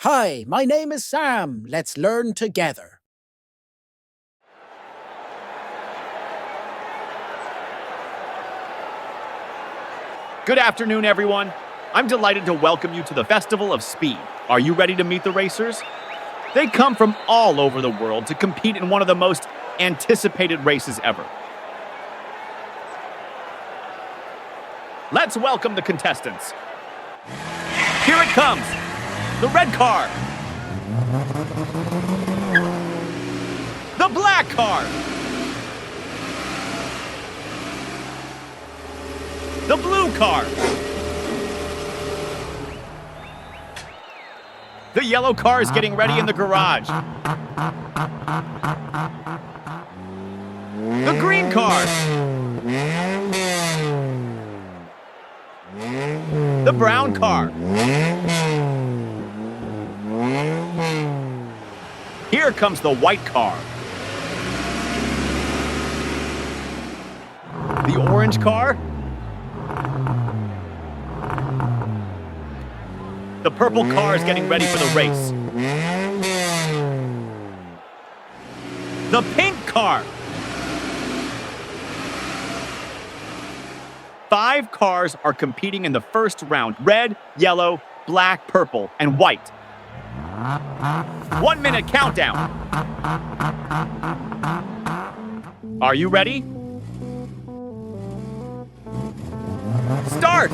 Hi, my name is Sam. Let's learn together. Good afternoon, everyone. I'm delighted to welcome you to the Festival of Speed. Are you ready to meet the racers? They come from all over the world to compete in one of the most anticipated races ever. Let's welcome the contestants. Here it comes, the red car, the black car, the blue car, the yellow car is getting ready in the garage, the green car, the brown car. Here comes the white car. The orange car. The purple car is getting ready for the race. The pink car. 5 cars are competing in the first round: red, yellow, black, purple, and white. 1 minute countdown. Are you ready? Start!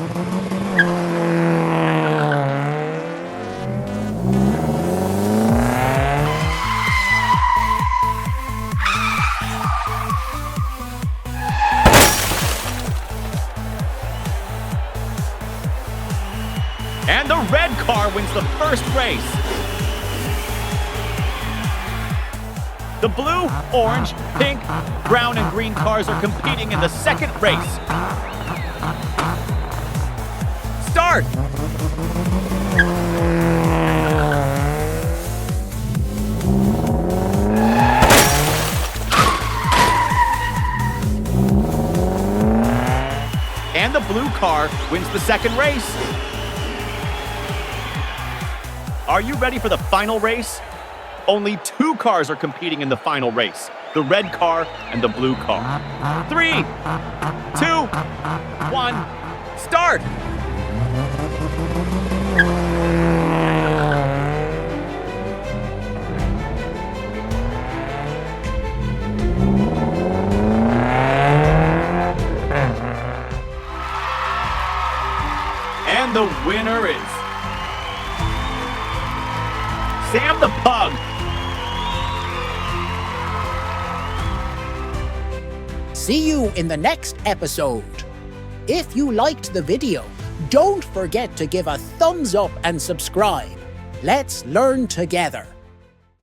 And the red car wins the first race. The blue, orange, pink, brown, and green cars are competing in the second race. Start! And the blue car wins the second race. Are you ready for the final race? Only 2 cars are competing in the final race: the red car and the blue car. 3, 2, 1, start! And the winner is Sam the Pug. See you in the next episode. If you liked the video, don't forget to give a thumbs up and subscribe. Let's learn together.